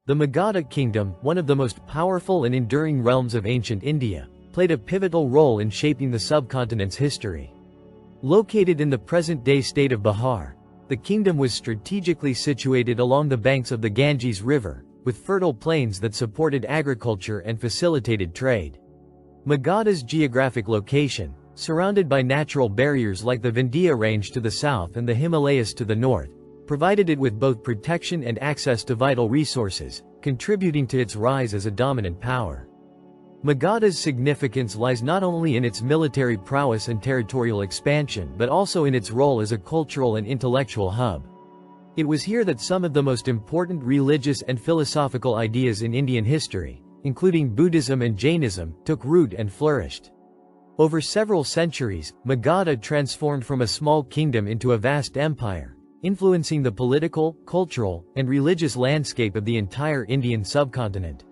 The Magadha Kingdom, one of the most powerful and enduring realms of ancient India, played a pivotal role in shaping the subcontinent's history. Located in the present-day state of Bihar, the kingdom was strategically situated along the banks of the Ganges River, with fertile plains that supported agriculture and facilitated trade. Magadha's geographic location, surrounded by natural barriers like the Vindhya Range to the south and the Himalayas to the north, provided it with both protection and access to vital resources, contributing to its rise as a dominant power. Magadha's significance lies not only in its military prowess and territorial expansion but also in its role as a cultural and intellectual hub. It was here that some of the most important religious and philosophical ideas in Indian history, including Buddhism and Jainism, took root and flourished. Over several centuries, Magadha transformed from a small kingdom into a vast empire, influencing the political, cultural, and religious landscape of the entire Indian subcontinent.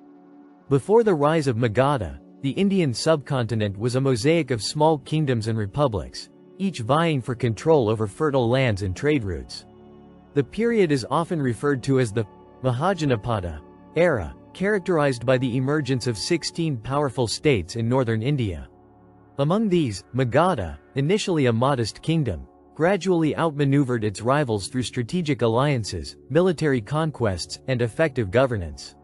Before the rise of Magadha, the Indian subcontinent was a mosaic of small kingdoms and republics, each vying for control over fertile lands and trade routes. The period is often referred to as the Mahajanapada era, characterized by the emergence of 16 powerful states in northern India. Among these, Magadha, initially a modest kingdom, gradually outmaneuvered its rivals through strategic alliances, military conquests, and effective governance.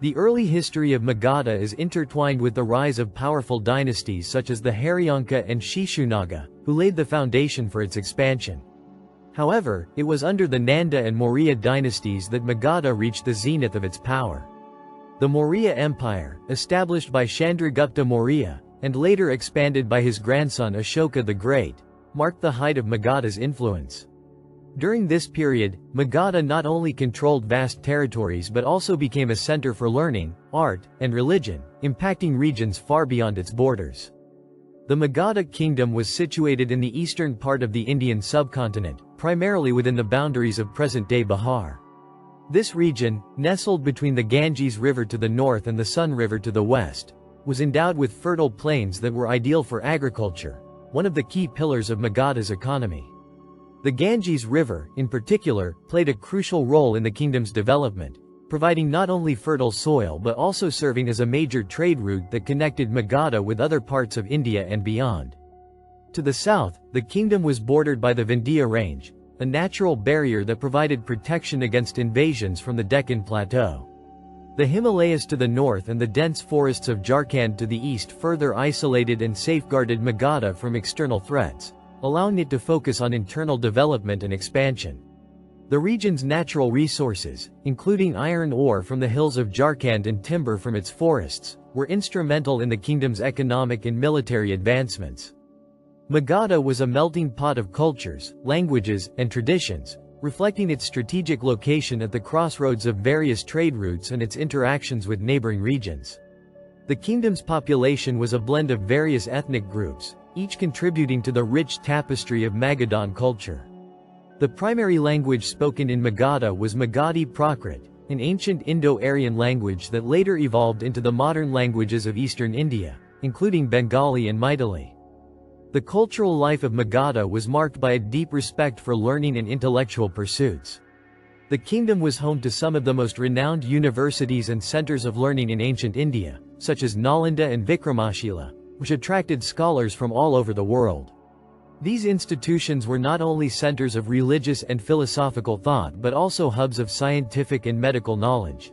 The early history of Magadha is intertwined with the rise of powerful dynasties such as the Haryanka and Shishunaga, who laid the foundation for its expansion. However, it was under the Nanda and Maurya dynasties that Magadha reached the zenith of its power. The Maurya Empire, established by Chandragupta Maurya, and later expanded by his grandson Ashoka the Great, marked the height of Magadha's influence. During this period, Magadha not only controlled vast territories but also became a center for learning, art, and religion, impacting regions far beyond its borders. The Magadha Kingdom was situated in the eastern part of the Indian subcontinent, primarily within the boundaries of present-day Bihar. This region, nestled between the Ganges River to the north and the Sun River to the west, was endowed with fertile plains that were ideal for agriculture, one of the key pillars of Magadha's economy. The Ganges River, in particular, played a crucial role in the kingdom's development, providing not only fertile soil but also serving as a major trade route that connected Magadha with other parts of India and beyond. To the south, the kingdom was bordered by the Vindhya Range, a natural barrier that provided protection against invasions from the Deccan Plateau. The Himalayas to the north and the dense forests of Jharkhand to the east further isolated and safeguarded Magadha from external threats, allowing it to focus on internal development and expansion. The region's natural resources, including iron ore from the hills of Jharkhand and timber from its forests, were instrumental in the kingdom's economic and military advancements. Magadha was a melting pot of cultures, languages, and traditions, reflecting its strategic location at the crossroads of various trade routes and its interactions with neighboring regions. The kingdom's population was a blend of various ethnic groups, each contributing to the rich tapestry of Magadhan culture. The primary language spoken in Magadha was Magadhi Prakrit, an ancient Indo-Aryan language that later evolved into the modern languages of eastern India, including Bengali and Maithili. The cultural life of Magadha was marked by a deep respect for learning and intellectual pursuits. The kingdom was home to some of the most renowned universities and centers of learning in ancient India, such as Nanda and Vikramashila, which attracted scholars from all over the world. These institutions were not only centers of religious and philosophical thought but also hubs of scientific and medical knowledge.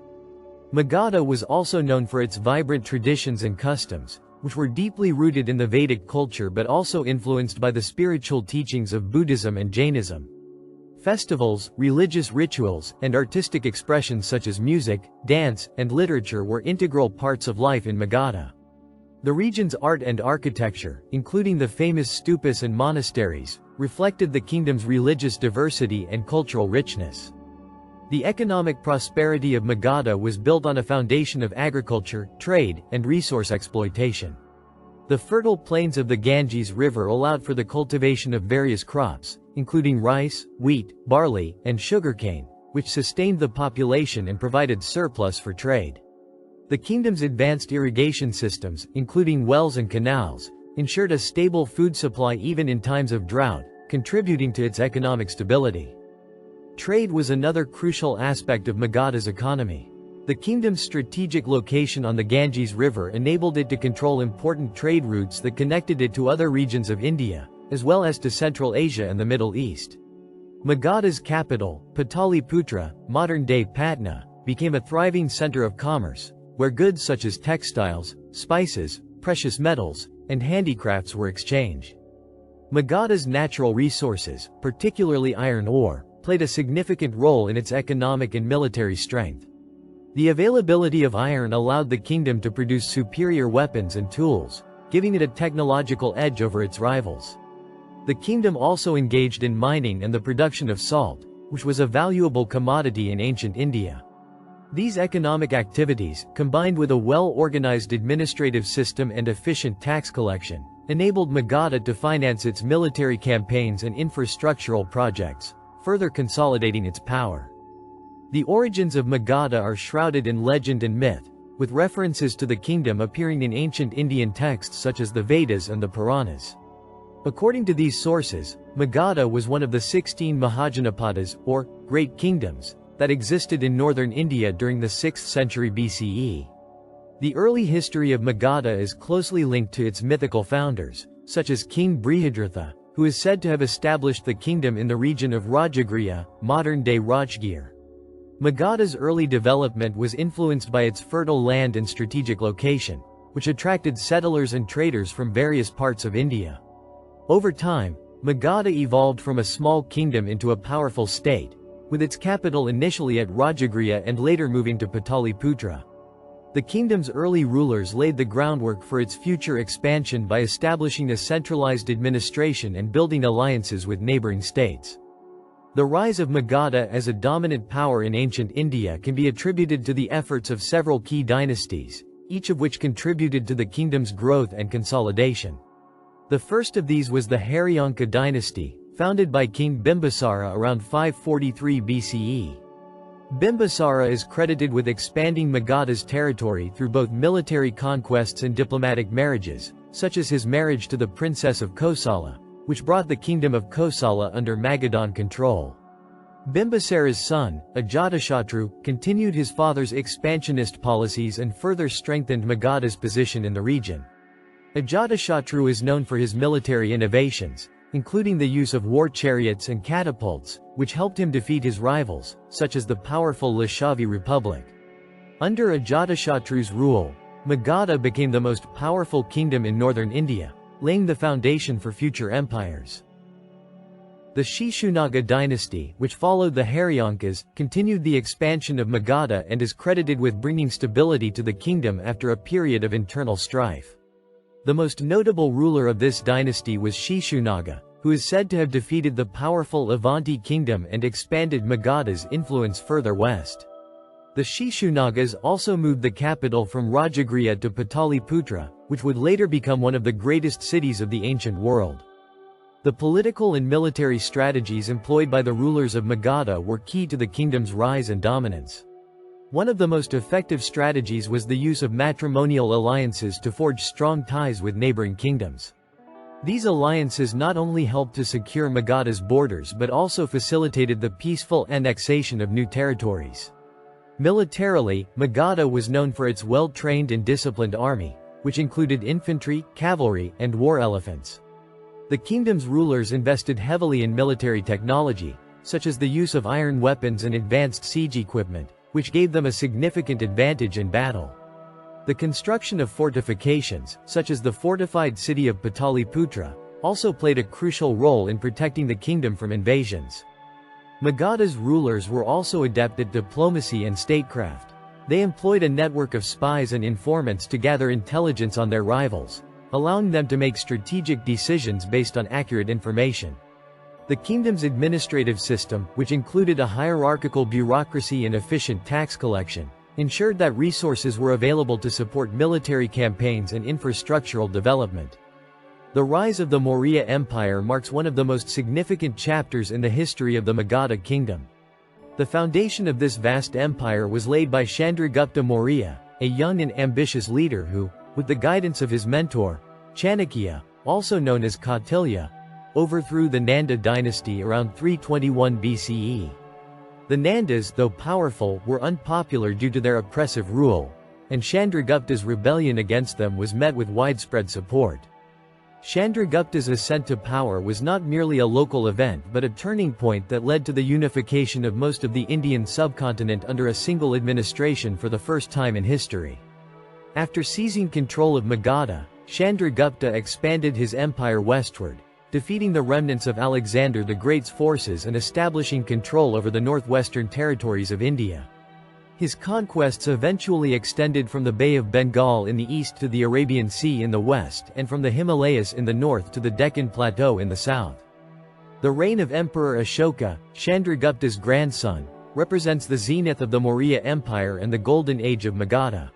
Magadha was also known for its vibrant traditions and customs, which were deeply rooted in the Vedic culture but also influenced by the spiritual teachings of Buddhism and Jainism. Festivals, religious rituals, and artistic expressions such as music, dance, and literature were integral parts of life in Magadha. The region's art and architecture, including the famous stupas and monasteries, reflected the kingdom's religious diversity and cultural richness. The economic prosperity of Magadha was built on a foundation of agriculture, trade, and resource exploitation. The fertile plains of the Ganges River allowed for the cultivation of various crops, including rice, wheat, barley, and sugarcane, which sustained the population and provided surplus for trade. The kingdom's advanced irrigation systems, including wells and canals, ensured a stable food supply even in times of drought, contributing to its economic stability. Trade was another crucial aspect of Magadha's economy. The kingdom's strategic location on the Ganges River enabled it to control important trade routes that connected it to other regions of India, as well as to Central Asia and the Middle East. Magadha's capital, Pataliputra, modern-day Patna, became a thriving center of commerce, where goods such as textiles, spices, precious metals, and handicrafts were exchanged. Magadha's natural resources, particularly iron ore, played a significant role in its economic and military strength. The availability of iron allowed the kingdom to produce superior weapons and tools, giving it a technological edge over its rivals. The kingdom also engaged in mining and the production of salt, which was a valuable commodity in ancient India. These economic activities, combined with a well-organized administrative system and efficient tax collection, enabled Magadha to finance its military campaigns and infrastructural projects, further consolidating its power. The origins of Magadha are shrouded in legend and myth, with references to the kingdom appearing in ancient Indian texts such as the Vedas and the Puranas. According to these sources, Magadha was one of the 16 Mahajanapadas, or Great Kingdoms, that existed in northern India during the 6th century BCE. The early history of Magadha is closely linked to its mythical founders, such as King Brihadratha, who is said to have established the kingdom in the region of Rajagriha, modern-day Rajgir. Magadha's early development was influenced by its fertile land and strategic location, which attracted settlers and traders from various parts of India. Over time, Magadha evolved from a small kingdom into a powerful state, with its capital initially at Rajagriha and later moving to Pataliputra. The kingdom's early rulers laid the groundwork for its future expansion by establishing a centralized administration and building alliances with neighboring states. The rise of Magadha as a dominant power in ancient India can be attributed to the efforts of several key dynasties, each of which contributed to the kingdom's growth and consolidation. The first of these was the Haryanka dynasty, founded by King Bimbisara around 543 BCE. Bimbisara is credited with expanding Magadha's territory through both military conquests and diplomatic marriages, such as his marriage to the princess of Kosala, which brought the kingdom of Kosala under Magadhan control. Bimbisara's son, Ajatashatru, continued his father's expansionist policies and further strengthened Magadha's position in the region. Ajatashatru is known for his military innovations, including the use of war chariots and catapults, which helped him defeat his rivals, such as the powerful Lashavi Republic. Under Ajatashatru's rule, Magadha became the most powerful kingdom in northern India, laying the foundation for future empires. The Shishunaga dynasty, which followed the Haryankas, continued the expansion of Magadha and is credited with bringing stability to the kingdom after a period of internal strife. The most notable ruler of this dynasty was Shishunaga, who is said to have defeated the powerful Avanti kingdom and expanded Magadha's influence further west. The Shishunagas also moved the capital from Rajagriha to Pataliputra, which would later become one of the greatest cities of the ancient world. The political and military strategies employed by the rulers of Magadha were key to the kingdom's rise and dominance. One of the most effective strategies was the use of matrimonial alliances to forge strong ties with neighboring kingdoms. These alliances not only helped to secure Magadha's borders but also facilitated the peaceful annexation of new territories. Militarily, Magadha was known for its well-trained and disciplined army, which included infantry, cavalry, and war elephants. The kingdom's rulers invested heavily in military technology, such as the use of iron weapons and advanced siege equipment, which gave them a significant advantage in battle. The construction of fortifications, such as the fortified city of Pataliputra, also played a crucial role in protecting the kingdom from invasions. Magadha's rulers were also adept at diplomacy and statecraft. They employed a network of spies and informants to gather intelligence on their rivals, allowing them to make strategic decisions based on accurate information. The kingdom's administrative system, which included a hierarchical bureaucracy and efficient tax collection, ensured that resources were available to support military campaigns and infrastructural development. The rise of the Maurya Empire marks one of the most significant chapters in the history of the Magadha Kingdom. The foundation of this vast empire was laid by Chandragupta Maurya, a young and ambitious leader who, with the guidance of his mentor, Chanakya, also known as Kautilya, overthrew the Nanda dynasty around 321 BCE. The Nandas, though powerful, were unpopular due to their oppressive rule, and Chandragupta's rebellion against them was met with widespread support. Chandragupta's ascent to power was not merely a local event but a turning point that led to the unification of most of the Indian subcontinent under a single administration for the first time in history. After seizing control of Magadha, Chandragupta expanded his empire westward, defeating the remnants of Alexander the Great's forces and establishing control over the northwestern territories of India. His conquests eventually extended from the Bay of Bengal in the east to the Arabian Sea in the west and from the Himalayas in the north to the Deccan Plateau in the south. The reign of Emperor Ashoka, Chandragupta's grandson, represents the zenith of the Maurya Empire and the golden age of Magadha.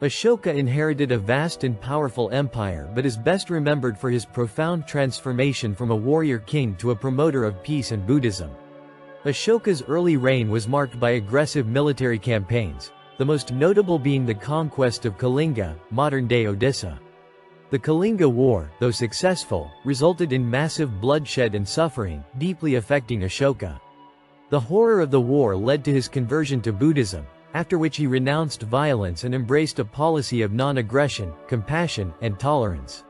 Ashoka inherited a vast and powerful empire but is best remembered for his profound transformation from a warrior king to a promoter of peace and Buddhism. Ashoka's early reign was marked by aggressive military campaigns, the most notable being the conquest of Kalinga, modern-day Odisha. The Kalinga War, though successful, resulted in massive bloodshed and suffering, deeply affecting Ashoka. The horror of the war led to his conversion to Buddhism, after which he renounced violence and embraced a policy of non-aggression, compassion, and tolerance.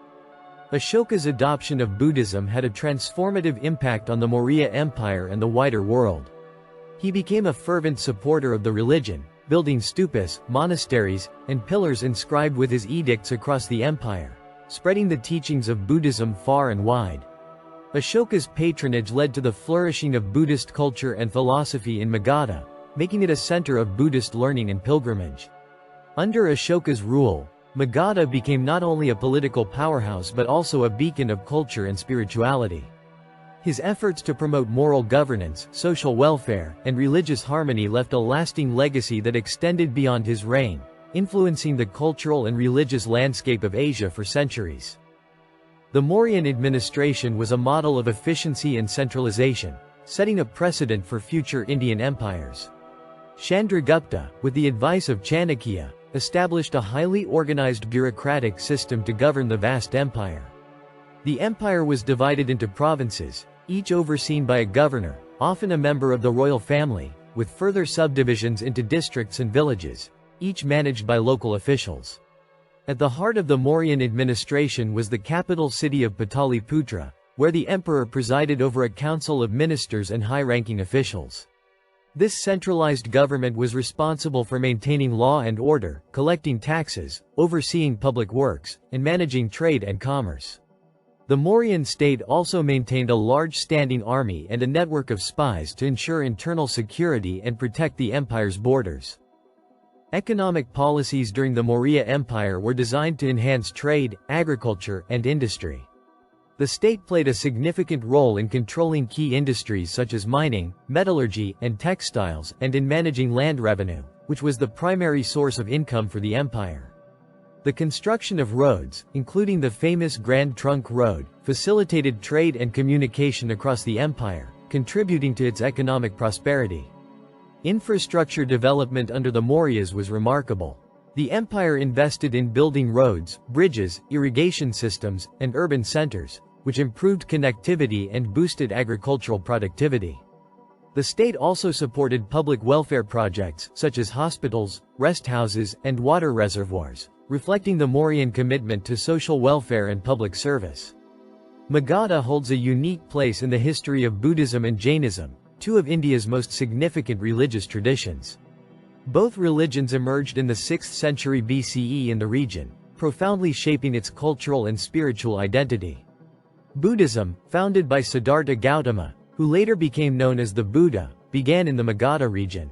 Ashoka's adoption of Buddhism had a transformative impact on the Maurya Empire and the wider world. He became a fervent supporter of the religion, building stupas, monasteries, and pillars inscribed with his edicts across the empire, spreading the teachings of Buddhism far and wide. Ashoka's patronage led to the flourishing of Buddhist culture and philosophy in Magadha, making it a center of Buddhist learning and pilgrimage. Under Ashoka's rule, Magadha became not only a political powerhouse but also a beacon of culture and spirituality. His efforts to promote moral governance, social welfare, and religious harmony left a lasting legacy that extended beyond his reign, influencing the cultural and religious landscape of Asia for centuries. The Mauryan administration was a model of efficiency and centralization, setting a precedent for future Indian empires. Chandragupta, with the advice of Chanakya, established a highly organized bureaucratic system to govern the vast empire. The empire was divided into provinces, each overseen by a governor, often a member of the royal family, with further subdivisions into districts and villages, each managed by local officials. At the heart of the Mauryan administration was the capital city of Pataliputra, where the emperor presided over a council of ministers and high-ranking officials. This centralized government was responsible for maintaining law and order, collecting taxes, overseeing public works, and managing trade and commerce. The Mauryan state also maintained a large standing army and a network of spies to ensure internal security and protect the empire's borders. Economic policies during the Maurya Empire were designed to enhance trade, agriculture, and industry. The state played a significant role in controlling key industries such as mining, metallurgy, and textiles, and in managing land revenue, which was the primary source of income for the empire. The construction of roads, including the famous Grand Trunk Road, facilitated trade and communication across the empire, contributing to its economic prosperity. Infrastructure development under the Mauryas was remarkable. The empire invested in building roads, bridges, irrigation systems, and urban centers, which improved connectivity and boosted agricultural productivity. The state also supported public welfare projects, such as hospitals, rest houses, and water reservoirs, reflecting the Mauryan commitment to social welfare and public service. Magadha holds a unique place in the history of Buddhism and Jainism, two of India's most significant religious traditions. Both religions emerged in the 6th century BCE in the region, profoundly shaping its cultural and spiritual identity. Buddhism, founded by Siddhartha Gautama, who later became known as the Buddha, began in the Magadha region.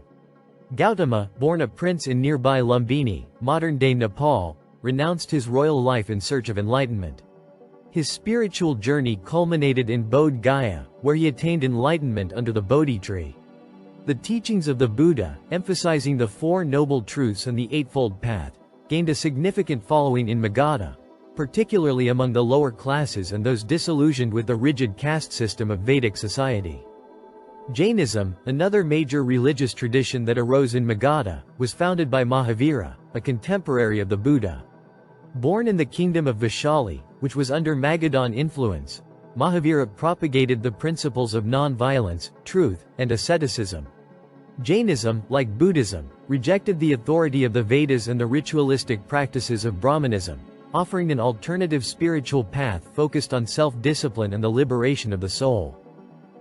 Gautama, born a prince in nearby Lumbini, modern-day Nepal, renounced his royal life in search of enlightenment. His spiritual journey culminated in Bodh Gaya, where he attained enlightenment under the Bodhi tree. The teachings of the Buddha, emphasizing the Four Noble Truths and the Eightfold Path, gained a significant following in Magadha, particularly among the lower classes and those disillusioned with the rigid caste system of Vedic society. Jainism, another major religious tradition that arose in Magadha, was founded by Mahavira, a contemporary of the Buddha. Born in the kingdom of Vaishali, which was under Magadhan influence, Mahavira propagated the principles of non-violence, truth, and asceticism. Jainism, like Buddhism, rejected the authority of the Vedas and the ritualistic practices of Brahmanism, offering an alternative spiritual path focused on self-discipline and the liberation of the soul.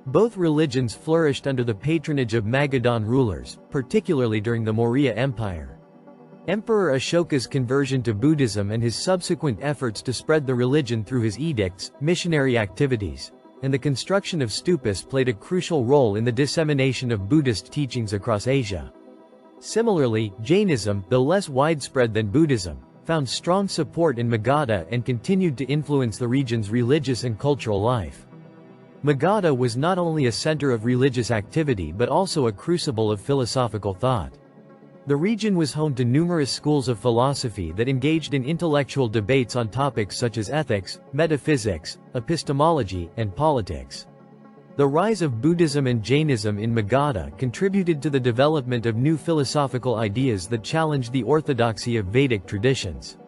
Both religions flourished under the patronage of Magadhan rulers, particularly during the Maurya Empire. Emperor Ashoka's conversion to Buddhism and his subsequent efforts to spread the religion through his edicts, missionary activities, and the construction of stupas played a crucial role in the dissemination of Buddhist teachings across Asia. Similarly, Jainism, though less widespread than Buddhism, found strong support in Magadha and continued to influence the region's religious and cultural life. Magadha was not only a center of religious activity but also a crucible of philosophical thought. The region was home to numerous schools of philosophy that engaged in intellectual debates on topics such as ethics, metaphysics, epistemology, and politics. The rise of Buddhism and Jainism in Magadha contributed to the development of new philosophical ideas that challenged the orthodoxy of Vedic traditions.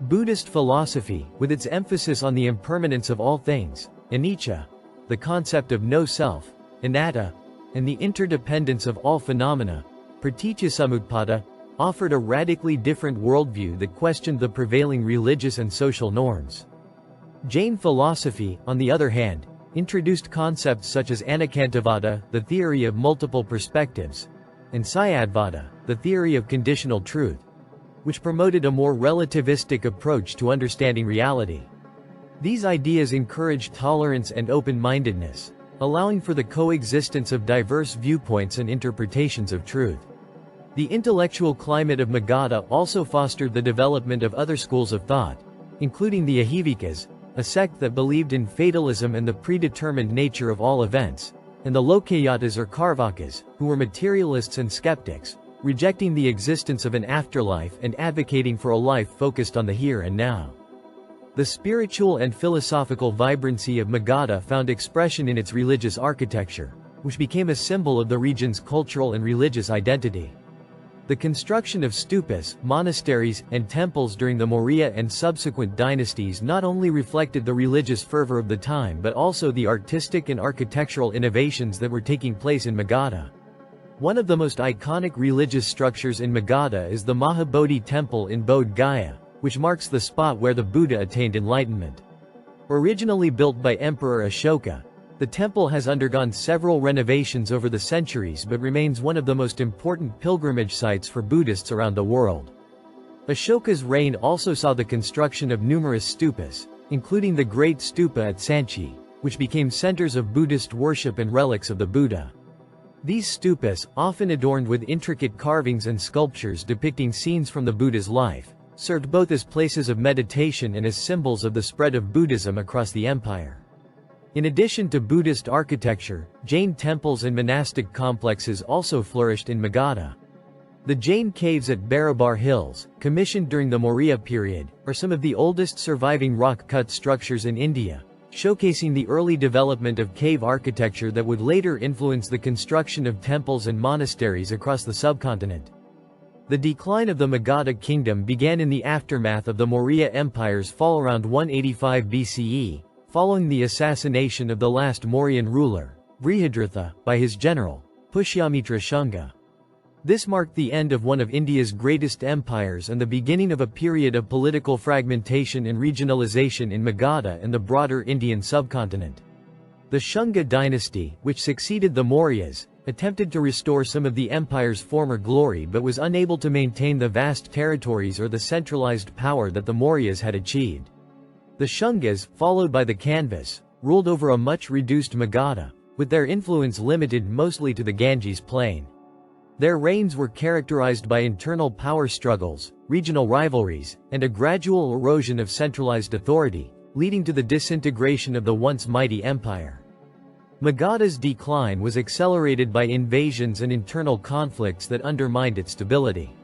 Buddhist philosophy, with its emphasis on the impermanence of all things, anicca, the concept of no self, anatta, and the interdependence of all phenomena, pratityasamutpada, offered a radically different worldview that questioned the prevailing religious and social norms. Jain philosophy, on the other hand, introduced concepts such as anekantavada, the theory of multiple perspectives, and syadvada, the theory of conditional truth, which promoted a more relativistic approach to understanding reality. These ideas encouraged tolerance and open-mindedness, allowing for the coexistence of diverse viewpoints and interpretations of truth. The intellectual climate of Magadha also fostered the development of other schools of thought, including the Ajivikas, a sect that believed in fatalism and the predetermined nature of all events, and the Lokayatas or Karvakas, who were materialists and skeptics, rejecting the existence of an afterlife and advocating for a life focused on the here and now. The spiritual and philosophical vibrancy of Magadha found expression in its religious architecture, which became a symbol of the region's cultural and religious identity. The construction of stupas, monasteries, and temples during the Maurya and subsequent dynasties not only reflected the religious fervor of the time but also the artistic and architectural innovations that were taking place in Magadha. One of the most iconic religious structures in Magadha is the Mahabodhi temple in Bodh Gaya, which marks the spot where the Buddha attained enlightenment. Originally built by Emperor Ashoka, the temple has undergone several renovations over the centuries but remains one of the most important pilgrimage sites for Buddhists around the world. Ashoka's reign also saw the construction of numerous stupas, including the Great Stupa at Sanchi, which became centers of Buddhist worship and relics of the Buddha. These stupas, often adorned with intricate carvings and sculptures depicting scenes from the Buddha's life, served both as places of meditation and as symbols of the spread of Buddhism across the empire. In addition to Buddhist architecture, Jain temples and monastic complexes also flourished in Magadha. The Jain caves at Barabar Hills, commissioned during the Maurya period, are some of the oldest surviving rock-cut structures in India, showcasing the early development of cave architecture that would later influence the construction of temples and monasteries across the subcontinent. The decline of the Magadha Kingdom began in the aftermath of the Maurya Empire's fall around 185 BCE, following the assassination of the last Mauryan ruler, Vrihadratha, by his general, Pushyamitra Shunga. This marked the end of one of India's greatest empires and the beginning of a period of political fragmentation and regionalization in Magadha and the broader Indian subcontinent. The Shunga dynasty, which succeeded the Mauryas, attempted to restore some of the empire's former glory but was unable to maintain the vast territories or the centralized power that the Mauryas had achieved. The Shungas, followed by the Kanvas, ruled over a much reduced Magadha, with their influence limited mostly to the Ganges plain. Their reigns were characterized by internal power struggles, regional rivalries, and a gradual erosion of centralized authority, leading to the disintegration of the once mighty empire. Magadha's decline was accelerated by invasions and internal conflicts that undermined its stability.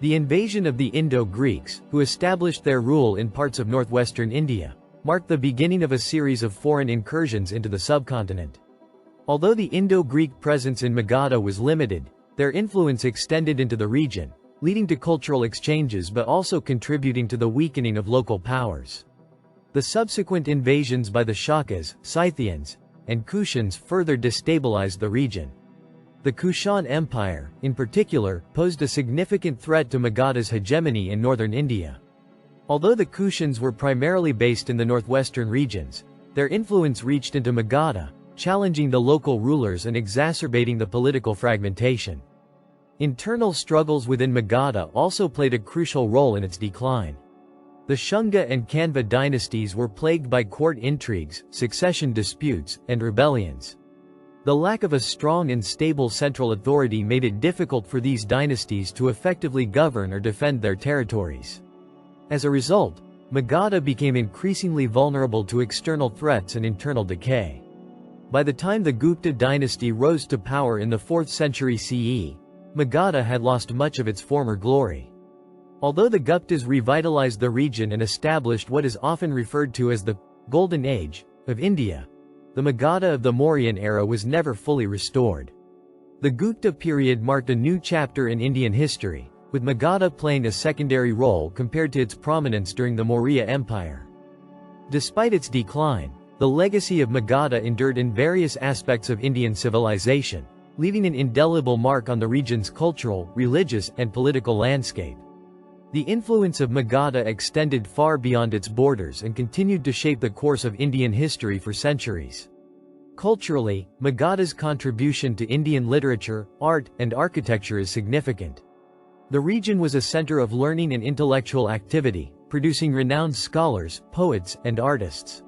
The invasion of the Indo-Greeks, who established their rule in parts of northwestern India, marked the beginning of a series of foreign incursions into the subcontinent. Although the Indo-Greek presence in Magadha was limited, their influence extended into the region, leading to cultural exchanges but also contributing to the weakening of local powers. The subsequent invasions by the Shakas, Scythians, and Kushans further destabilized the region. The Kushan Empire, in particular, posed a significant threat to Magadha's hegemony in northern India. Although the Kushans were primarily based in the northwestern regions, their influence reached into Magadha, challenging the local rulers and exacerbating the political fragmentation. Internal struggles within Magadha also played a crucial role in its decline. The Shunga and Kanva dynasties were plagued by court intrigues, succession disputes, and rebellions. The lack of a strong and stable central authority made it difficult for these dynasties to effectively govern or defend their territories. As a result, Magadha became increasingly vulnerable to external threats and internal decay. By the time the Gupta dynasty rose to power in the 4th century CE, Magadha had lost much of its former glory. Although the Guptas revitalized the region and established what is often referred to as the Golden Age of India, the Magadha of the Mauryan era was never fully restored. The Gupta period marked a new chapter in Indian history, with Magadha playing a secondary role compared to its prominence during the Maurya Empire. Despite its decline, the legacy of Magadha endured in various aspects of Indian civilization, leaving an indelible mark on the region's cultural, religious, and political landscape. The influence of Magadha extended far beyond its borders and continued to shape the course of Indian history for centuries. Culturally, Magadha's contribution to Indian literature, art, and architecture is significant. The region was a center of learning and intellectual activity, producing renowned scholars, poets, and artists.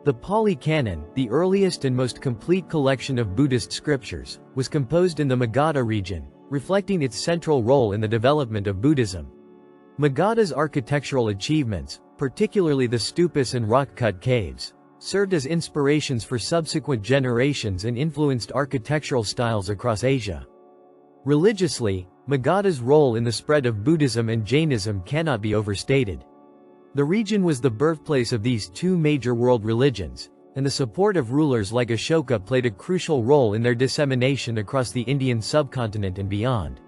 The Pali Canon, the earliest and most complete collection of Buddhist scriptures, was composed in the Magadha region, reflecting its central role in the development of Buddhism. Magadha's architectural achievements, particularly the stupas and rock-cut caves, served as inspirations for subsequent generations and influenced architectural styles across Asia. Religiously, Magadha's role in the spread of Buddhism and Jainism cannot be overstated. The region was the birthplace of these two major world religions, and the support of rulers like Ashoka played a crucial role in their dissemination across the Indian subcontinent and beyond.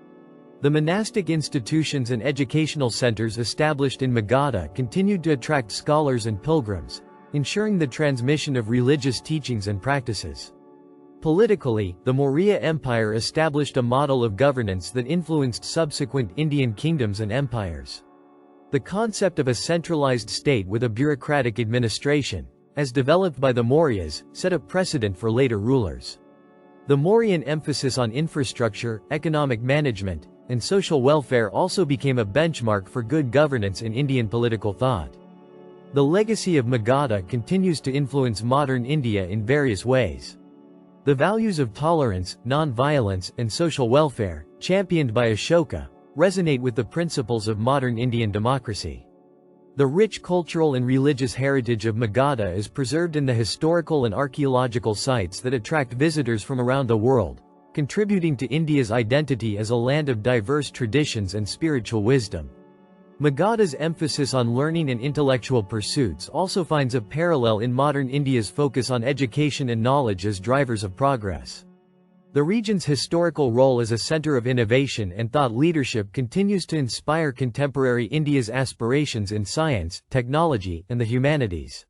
The monastic institutions and educational centers established in Magadha continued to attract scholars and pilgrims, ensuring the transmission of religious teachings and practices. Politically, the Maurya Empire established a model of governance that influenced subsequent Indian kingdoms and empires. The concept of a centralized state with a bureaucratic administration, as developed by the Mauryas, set a precedent for later rulers. The Mauryan emphasis on infrastructure, economic management, and social welfare also became a benchmark for good governance in Indian political thought. The legacy of Magadha continues to influence modern India in various ways. The values of tolerance, non-violence, and social welfare, championed by Ashoka, resonate with the principles of modern Indian democracy. The rich cultural and religious heritage of Magadha is preserved in the historical and archaeological sites that attract visitors from around the world, contributing to India's identity as a land of diverse traditions and spiritual wisdom. Magadha's emphasis on learning and intellectual pursuits also finds a parallel in modern India's focus on education and knowledge as drivers of progress. The region's historical role as a center of innovation and thought leadership continues to inspire contemporary India's aspirations in science, technology, and the humanities.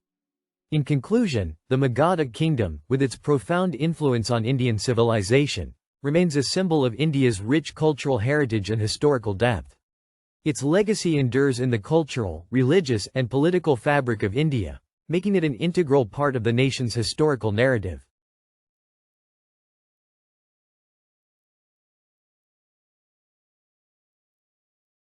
In conclusion, the Magadha Kingdom, with its profound influence on Indian civilization, remains a symbol of India's rich cultural heritage and historical depth. Its legacy endures in the cultural, religious, and political fabric of India, making it an integral part of the nation's historical narrative.